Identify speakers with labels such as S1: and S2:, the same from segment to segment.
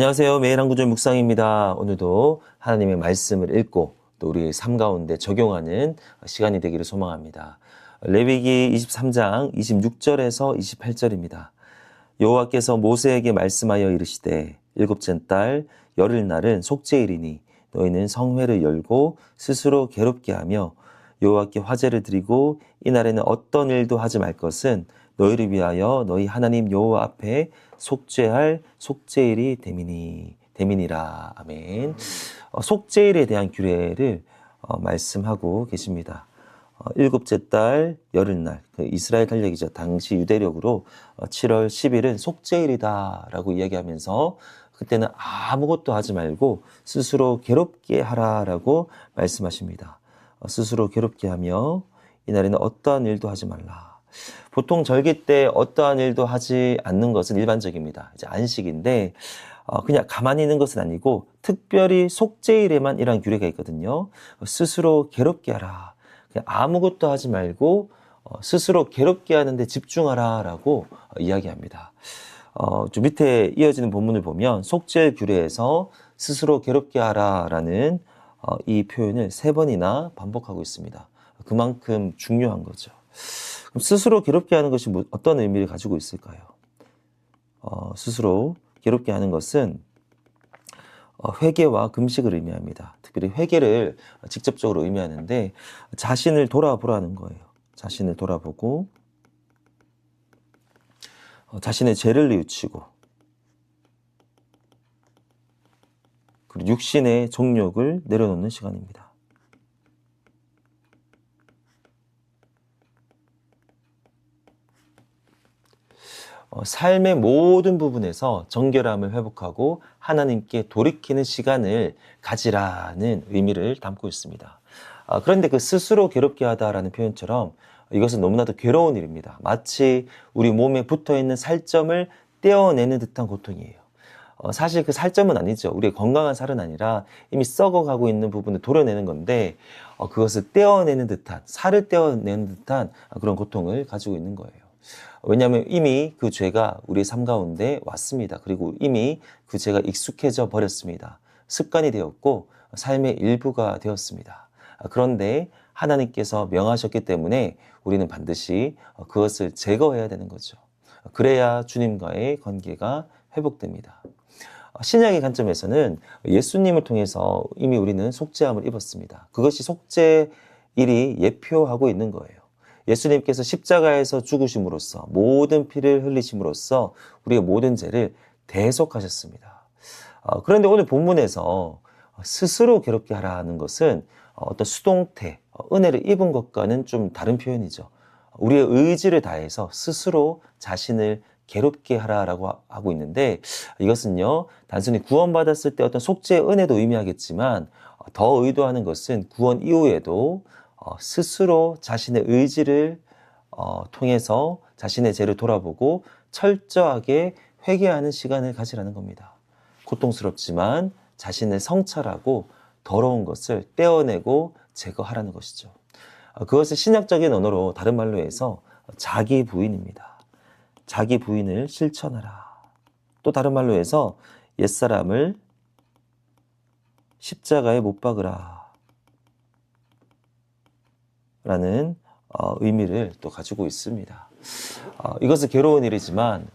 S1: 안녕하세요. 매일 한 구절 묵상입니다. 오늘도 하나님의 말씀을 읽고 또 우리의 삶 가운데 적용하는 시간이 되기를 소망합니다. 레위기 23장 26절에서 28절입니다. 여호와께서 모세에게 말씀하여 이르시되 일곱째 달 열흘날은 속죄일이니 너희는 성회를 열고 스스로 괴롭게 하며 여호와께 화제를 드리고 이날에는 어떤 일도 하지 말 것은 너희를 위하여 너희 하나님 여호와 앞에 속죄할 속죄일이 됨이니라. 아멘. 속죄일에 대한 규례를 말씀하고 계십니다. 일곱째 달 열흘날, 이스라엘 달력이죠. 당시 유대력으로 7월 10일은 속죄일이다라고 이야기하면서 그때는 아무것도 하지 말고 스스로 괴롭게 하라라고 말씀하십니다. 스스로 괴롭게 하며 이날에는 어떠한 일도 하지 말라. 보통 절기 때 어떠한 일도 하지 않는 것은 일반적입니다. 이제 안식인데 그냥 가만히 있는 것은 아니고 특별히 속죄일에만 이러한 규례가 있거든요. 스스로 괴롭게 하라. 그냥 아무것도 하지 말고 스스로 괴롭게 하는데 집중하라라고 이야기합니다. 좀 밑에 이어지는 본문을 보면 속죄일 규례에서 스스로 괴롭게 하라라는 이 표현을 3번이나 반복하고 있습니다. 그만큼 중요한 거죠. 그럼 스스로 괴롭게 하는 것이 어떤 의미를 가지고 있을까요? 스스로 괴롭게 하는 것은 회개와 금식을 의미합니다. 특별히 회개를 직접적으로 의미하는데 자신을 돌아보라는 거예요. 자신을 돌아보고 자신의 죄를 뉘우치고 그리고 육신의 정욕을 내려놓는 시간입니다. 삶의 모든 부분에서 정결함을 회복하고 하나님께 돌이키는 시간을 가지라는 의미를 담고 있습니다. 그런데 그 스스로 괴롭게 하다라는 표현처럼 이것은 너무나도 괴로운 일입니다. 마치 우리 몸에 붙어있는 살점을 떼어내는 듯한 고통이에요. 사실 그 살점은 아니죠. 우리의 건강한 살은 아니라 이미 썩어가고 있는 부분을 도려내는 건데 그것을 떼어내는 듯한, 살을 떼어내는 듯한 그런 고통을 가지고 있는 거예요. 왜냐하면 이미 그 죄가 우리의 삶 가운데 왔습니다. 그리고 이미 그 죄가 익숙해져 버렸습니다. 습관이 되었고 삶의 일부가 되었습니다. 그런데 하나님께서 명하셨기 때문에 우리는 반드시 그것을 제거해야 되는 거죠. 그래야 주님과의 관계가 회복됩니다. 신약의 관점에서는 예수님을 통해서 이미 우리는 속죄함을 입었습니다. 그것이 속죄일이 예표하고 있는 거예요. 예수님께서 십자가에서 죽으심으로써 모든 피를 흘리심으로써 우리의 모든 죄를 대속하셨습니다. 그런데 오늘 본문에서 스스로 괴롭게 하라는 것은 어떤 수동태, 은혜를 입은 것과는 좀 다른 표현이죠. 우리의 의지를 다해서 스스로 자신을 괴롭게 하라라고 하고 있는데 이것은요 단순히 구원받았을 때 어떤 속죄의 은혜도 의미하겠지만 더 의도하는 것은 구원 이후에도 스스로 자신의 의지를 통해서 자신의 죄를 돌아보고 철저하게 회개하는 시간을 가지라는 겁니다. 고통스럽지만 자신을 성찰하고 더러운 것을 떼어내고 제거하라는 것이죠. 그것을 신약적인 언어로 다른 말로 해서 자기 부인입니다. 자기 부인을 실천하라. 또 다른 말로 해서 옛사람을 십자가에 못 박으라. 라는 의미를 또 가지고 있습니다. 이것은 괴로운 일이지만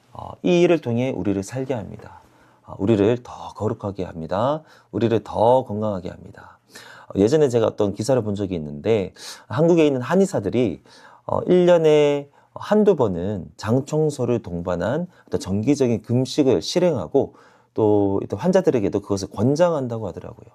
S1: 이 일을 통해 우리를 살게 합니다. 우리를 더 거룩하게 합니다. 우리를 더 건강하게 합니다. 예전에 제가 어떤 기사를 본 적이 있는데 한국에 있는 한의사들이 1년에 한두 번은 장 청소를 동반한 어떤 정기적인 금식을 실행하고 또 환자들에게도 그것을 권장한다고 하더라고요.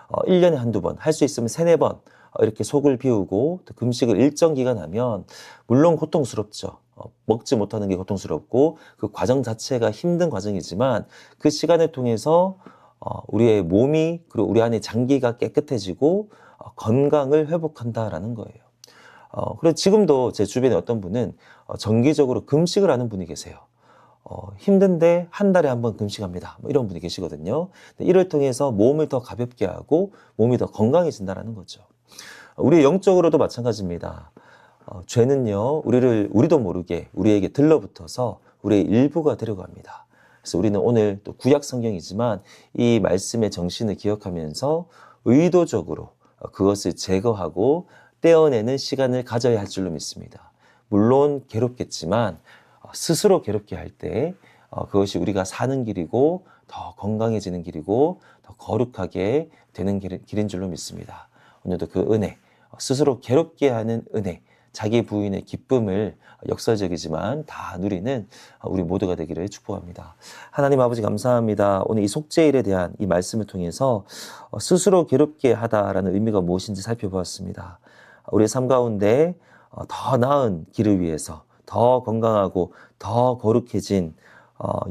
S1: 1년에 한두 번, 할 수 있으면 3-4번 이렇게 속을 비우고 또 금식을 일정 기간 하면 물론 고통스럽죠. 먹지 못하는 게 고통스럽고 그 과정 자체가 힘든 과정이지만 그 시간을 통해서 우리의 몸이 그리고 우리 안의 장기가 깨끗해지고 건강을 회복한다라는 거예요. 그래서 지금도 제 주변에 어떤 분은 정기적으로 금식을 하는 분이 계세요. 힘든데 한 달에 한 번 금식합니다. 뭐 이런 분이 계시거든요. 이를 통해서 몸을 더 가볍게 하고 몸이 더 건강해진다는 거죠. 우리 영적으로도 마찬가지입니다. 죄는요, 우리도 모르게 우리에게 들러붙어서 우리의 일부가 되려고 합니다. 그래서 우리는 오늘 또 구약 성경이지만 이 말씀의 정신을 기억하면서 의도적으로 그것을 제거하고 떼어내는 시간을 가져야 할 줄로 믿습니다. 물론 괴롭겠지만 스스로 괴롭게 할 때 그것이 우리가 사는 길이고 더 건강해지는 길이고 더 거룩하게 되는 길인 줄로 믿습니다. 오늘도 그 은혜, 스스로 괴롭게 하는 은혜, 자기 부인의 기쁨을 역설적이지만 다 누리는 우리 모두가 되기를 축복합니다. 하나님 아버지 감사합니다. 오늘 이 속죄일에 대한 이 말씀을 통해서 스스로 괴롭게 하다라는 의미가 무엇인지 살펴보았습니다. 우리의 삶 가운데 더 나은 길을 위해서 더 건강하고 더 거룩해진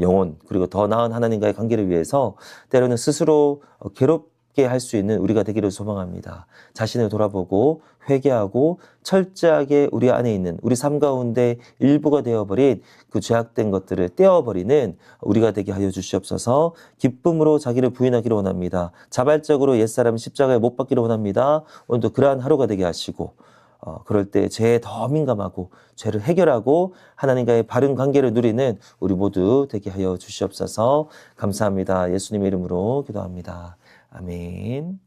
S1: 영혼 그리고 더 나은 하나님과의 관계를 위해서 때로는 스스로 괴롭게 할 수 있는 우리가 되기를 소망합니다. 자신을 돌아보고 회개하고 철저하게 우리 안에 있는 우리 삶 가운데 일부가 되어버린 그 죄악된 것들을 떼어버리는 우리가 되게 하여 주시옵소서. 기쁨으로 자기를 부인하기를 원합니다. 자발적으로 옛사람 십자가에 못 박기를 원합니다. 오늘도 그러한 하루가 되게 하시고 그럴 때 죄에 더 민감하고 죄를 해결하고 하나님과의 바른 관계를 누리는 우리 모두 되게 하여 주시옵소서. 감사합니다. 예수님의 이름으로 기도합니다. 아멘.